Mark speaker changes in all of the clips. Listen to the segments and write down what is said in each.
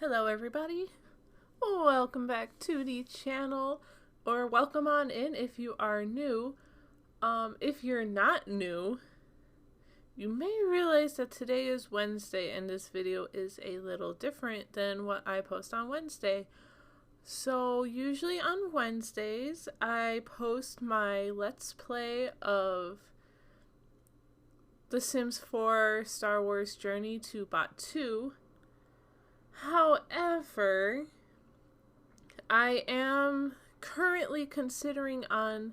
Speaker 1: Hello everybody, welcome back to the channel, or welcome on in if you are new. If you're not new, you may realize that today is Wednesday and this video is a little different than what I post on Wednesday. So usually on Wednesdays I post my Let's Play of The Sims 4 Star Wars Journey to Batuu. However, I am currently considering on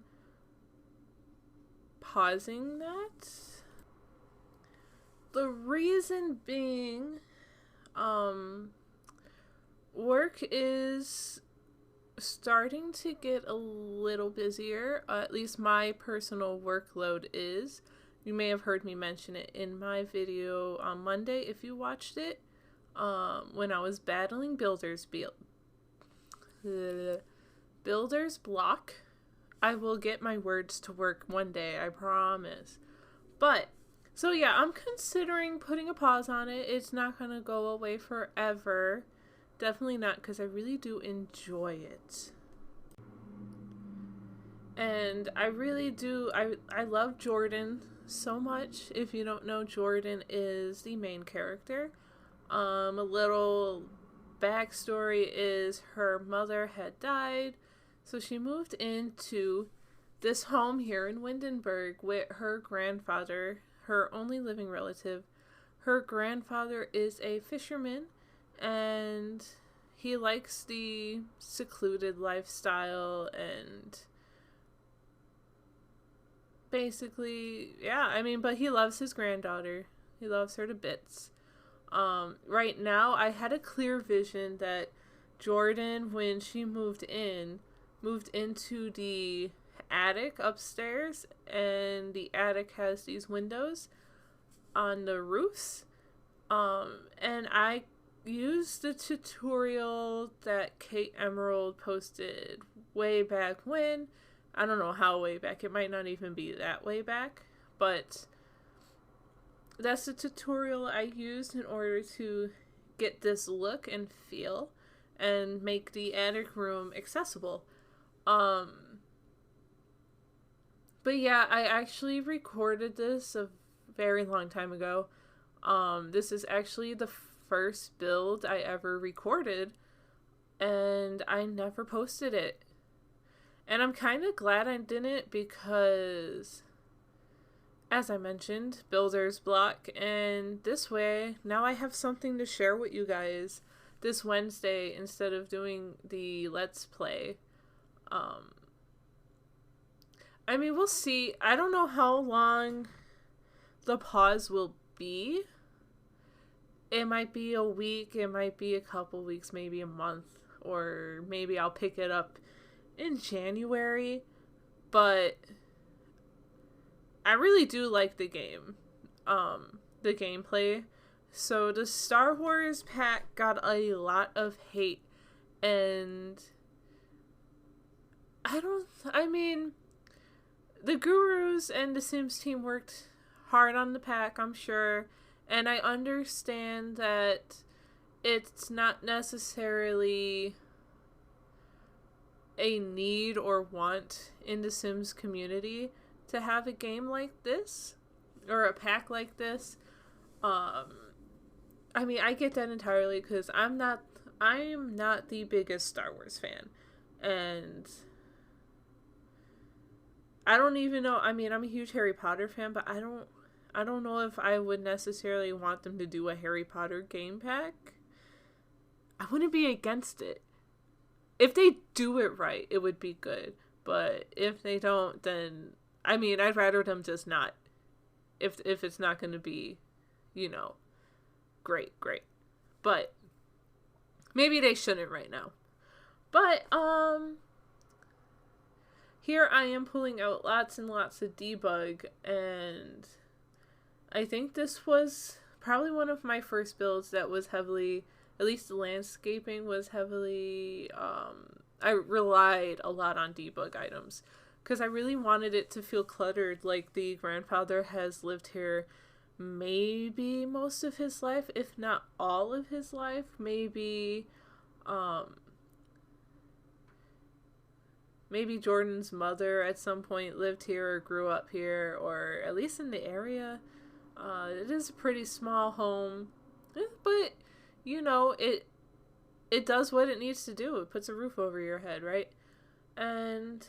Speaker 1: pausing that. The reason being, work is starting to get a little busier. At least my personal workload is. You may have heard me mention it in my video on Monday if you watched it. When I was battling Builder's Block. I will get my words to work one day, I promise. But, so yeah, I'm considering putting a pause on it. It's not gonna go away forever. Definitely not, because I really do enjoy it. And I really do, I love Jordyn so much. If you don't know, Jordyn is the main character. A little backstory is her mother had died, so she moved into this home here in Windenburg with her grandfather, her only living relative. Her grandfather is a fisherman, and he likes the secluded lifestyle and basically, yeah, I mean, but he loves his granddaughter. He loves her to bits. Right now, I had a clear vision that Jordyn, when she moved into the attic upstairs, and the attic has these windows on the roofs, and I used the tutorial that Kate Emerald posted way back when. I don't know how way back, it might not even be that way back, but that's the tutorial I used in order to get this look and feel and make the attic room accessible. But yeah, I actually recorded this a very long time ago. This is actually the first build I ever recorded, and I never posted it. And I'm kind of glad I didn't, because as I mentioned, builder's block, and this way, now I have something to share with you guys this Wednesday instead of doing the Let's Play. I mean, we'll see. I don't know how long the pause will be. It might be a week, it might be a couple weeks, maybe a month, or maybe I'll pick it up in January, but I really do like the game, the gameplay. So the Star Wars pack got a lot of hate, and I mean, the Gurus and the Sims team worked hard on the pack, I'm sure, and I understand that it's not necessarily a need or want in the Sims community to have a game like this, or a pack like this. I mean, I get that entirely, because I'm not the biggest Star Wars fan, and I don't even know, I mean, I'm a huge Harry Potter fan, but I don't know if I would necessarily want them to do a Harry Potter game pack. I wouldn't be against it. If they do it right, it would be good, but if they don't, then I mean, I'd rather them just not. If it's not going to be, you know, great. But maybe they shouldn't right now. But here I am pulling out lots and lots of debug, and I think this was probably one of my first builds that was heavily, at least the landscaping was heavily, I relied a lot on debug items, because I really wanted it to feel cluttered, like the grandfather has lived here maybe most of his life, if not all of his life. Maybe maybe Jordyn's mother at some point lived here or grew up here, or at least in the area. It is a pretty small home, but it does what it needs to do. It puts a roof over your head, right? And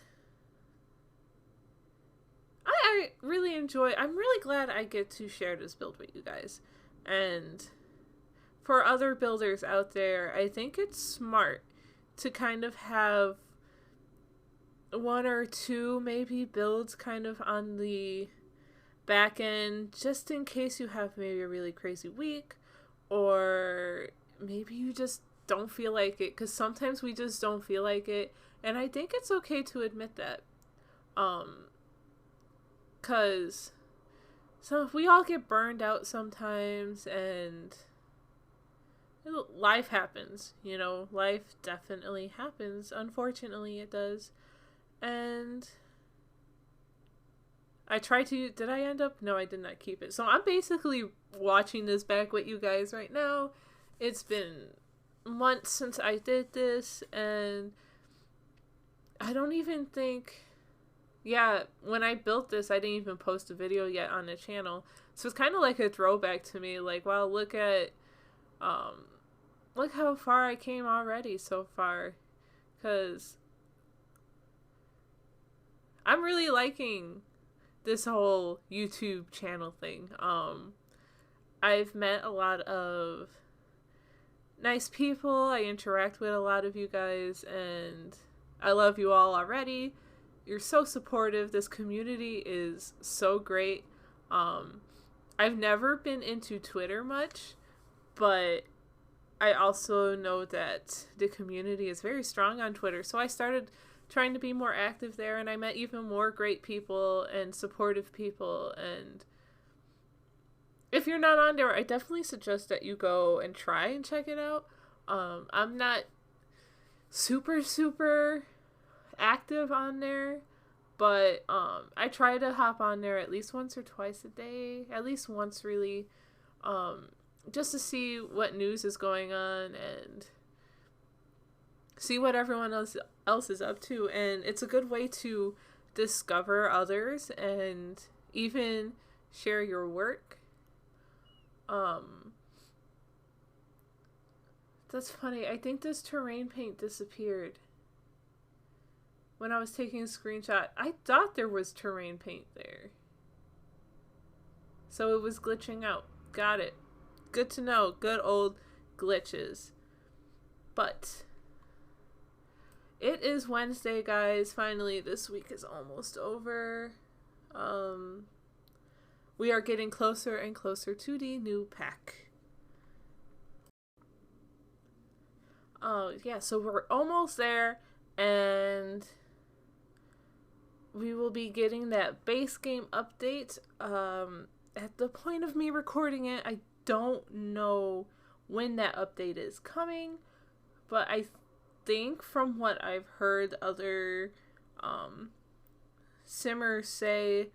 Speaker 1: I really enjoy. I'm really glad I get to share this build with you guys. And for other builders out there, I think it's smart to kind of have one or two maybe builds kind of on the back end, just in case you have maybe a really crazy week, or maybe you just don't feel like it, because sometimes we just don't feel like it, and I think it's okay to admit that, because we all get burned out sometimes, and life happens, life definitely happens, unfortunately it does. And I tried to, did I end up? No, I did not keep it. So I'm basically watching this back with you guys right now. It's been months since I did this, and I don't even think, when I built this, I didn't even post a video yet on the channel. So it's kind of like a throwback to me, like, wow, look how far I came already so far, because I'm really liking this whole YouTube channel thing. I've met a lot of nice people. I interact with a lot of you guys, and I love you all already. You're so supportive. This community is so great. I've never been into Twitter much, but I also know that the community is very strong on Twitter. So I started trying to be more active there, and I met even more great people and supportive people. And if you're not on there, I definitely suggest that you go and try and check it out. I'm not super active on there, but I try to hop on there at least once or twice a day, at least once really, just to see what news is going on and see what everyone else is up to. And it's a good way to discover others and even share your work. That's funny. I think this terrain paint disappeared when I was taking a screenshot. I thought there was terrain paint there, so it was glitching out. Got it. Good to know. Good old glitches. But it is Wednesday, guys. Finally, this week is almost over. We are getting closer and closer to the new pack. So we're almost there, and we will be getting that base game update. At the point of me recording it, I don't know when that update is coming, but I think from what I've heard other simmers say,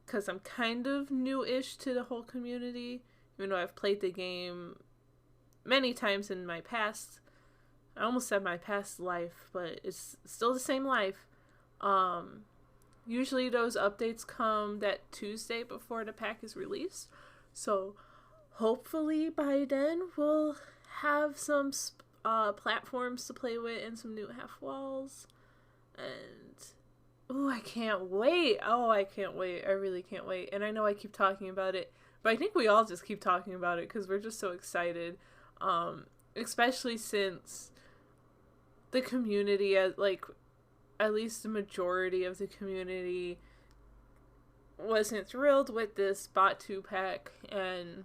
Speaker 1: because I'm kind of new-ish to the whole community, even though I've played the game many times in my past. I almost said my past life, but it's still the same life. Usually those updates come that Tuesday before the pack is released. So hopefully by then we'll have some platforms to play with and some new half walls. And I can't wait. I can't wait. I really can't wait. And I know I keep talking about it, but I think we all just keep talking about it because we're just so excited. Especially since the community, at least the majority of the community, wasn't thrilled with this Batuu pack, and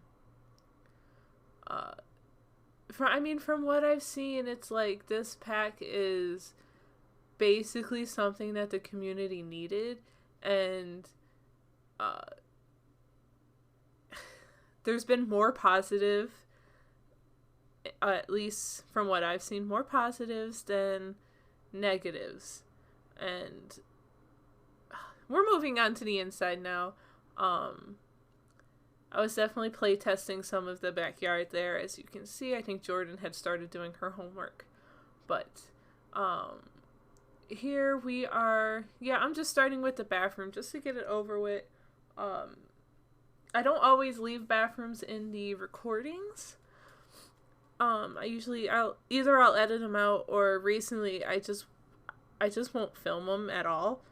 Speaker 1: from what I've seen, it's like this pack is basically something that the community needed, and there's been more positive, at least from what I've seen, more positives than negatives. And we're moving on to the inside now. I was definitely playtesting some of the backyard there. As you can see, I think Jordyn had started doing her homework. But here we are. Yeah, I'm just starting with the bathroom just to get it over with. I don't always leave bathrooms in the recordings. I'll edit them out, or recently I just won't film them at all.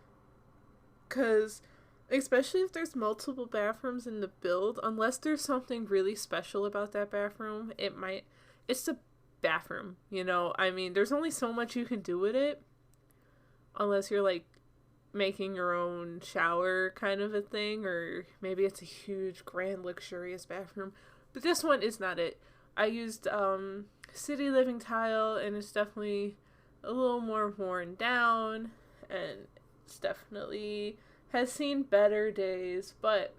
Speaker 1: 'Cause especially if there's multiple bathrooms in the build, unless there's something really special about that bathroom, it's the bathroom, you know? I mean, there's only so much you can do with it, unless you're, like, making your own shower kind of a thing, or maybe it's a huge, grand, luxurious bathroom. But this one is not it. I used, City Living tile, and it's definitely a little more worn down, and it's definitely has seen better days, but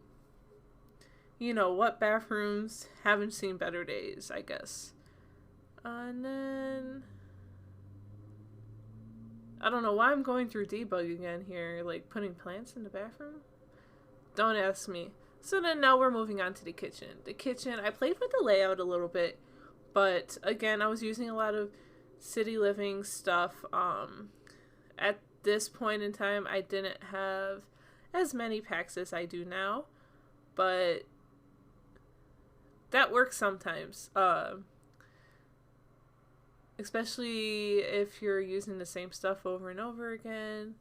Speaker 1: you know, what bathrooms haven't seen better days, I guess. And then I don't know why I'm going through debug again here, like putting plants in the bathroom. Don't ask me. So then now we're moving on to the kitchen. The kitchen, I played with the layout a little bit, but again, I was using a lot of City Living stuff. At this point in time, I didn't have as many packs as I do now, but that works sometimes, especially if you're using the same stuff over and over again.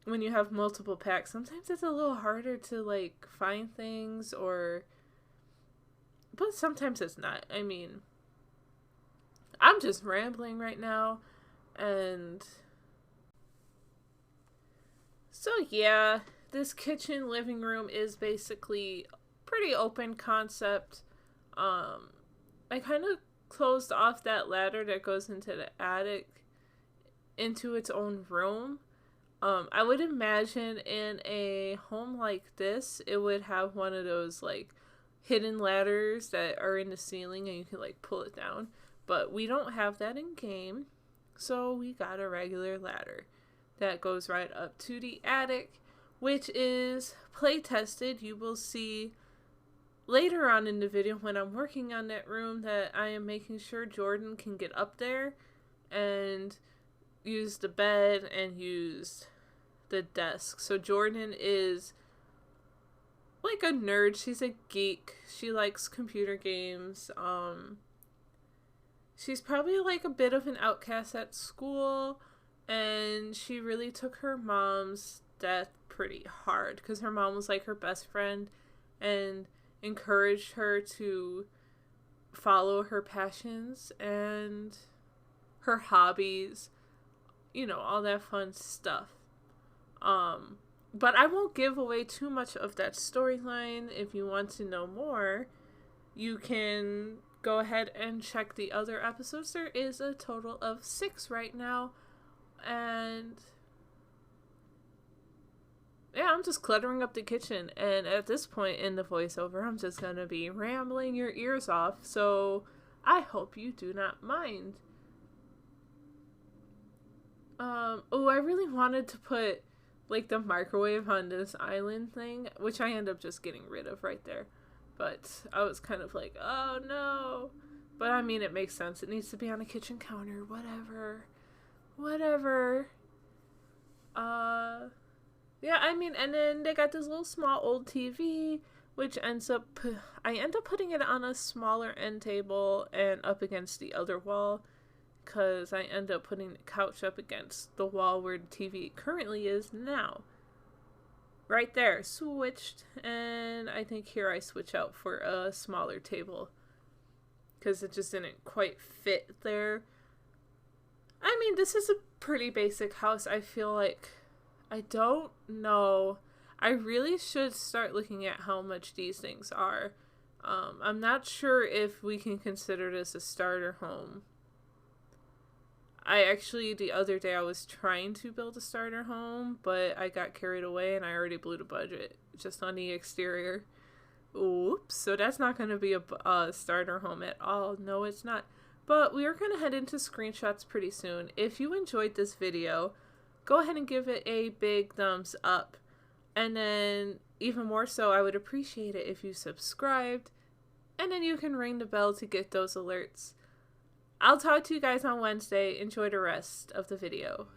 Speaker 1: When you have multiple packs, sometimes it's a little harder to like find things, but sometimes it's not. I mean, I'm just rambling right now, and so yeah, this kitchen living room is basically pretty open concept. I kind of closed off that ladder that goes into the attic into its own room. I would imagine in a home like this, it would have one of those like hidden ladders that are in the ceiling and you can like pull it down. But we don't have that in game, so we got a regular ladder that goes right up to the attic, which is play tested. You will see later on in the video when I'm working on that room that I am making sure Jordyn can get up there and use the bed and use the desk. So Jordyn is like a nerd. She's a geek. She likes computer games. She's probably like a bit of an outcast at school, and she really took her mom's death pretty hard because her mom was like her best friend and encouraged her to follow her passions and her hobbies, you know, all that fun stuff. But I won't give away too much of that storyline. If you want to know more, you can go ahead and check the other episodes. There is a total of 6 right now. And yeah, I'm just cluttering up the kitchen. And at this point in the voiceover, I'm just going to be rambling your ears off. So I hope you do not mind. Oh, I really wanted to put like the microwave on this island thing, which I end up just getting rid of right there. But I was kind of like, oh no. But I mean, it makes sense. It needs to be on a kitchen counter. Whatever. Yeah, I mean, and then they got this little small old TV, which I end up putting it on a smaller end table and up against the other wall, because I end up putting the couch up against the wall where the TV currently is now. Right there, switched, and I think here I switch out for a smaller table, because it just didn't quite fit there. I mean, this is a pretty basic house. I feel like, I don't know. I really should start looking at how much these things are. I'm not sure if we can consider this a starter home. The other day I was trying to build a starter home, but I got carried away and I already blew the budget just on the exterior. Oops, so that's not going to be a starter home at all. No, it's not. But we are going to head into screenshots pretty soon. If you enjoyed this video, go ahead and give it a big thumbs up. And then even more so, I would appreciate it if you subscribed, and then you can ring the bell to get those alerts. I'll talk to you guys on Wednesday. Enjoy the rest of the video.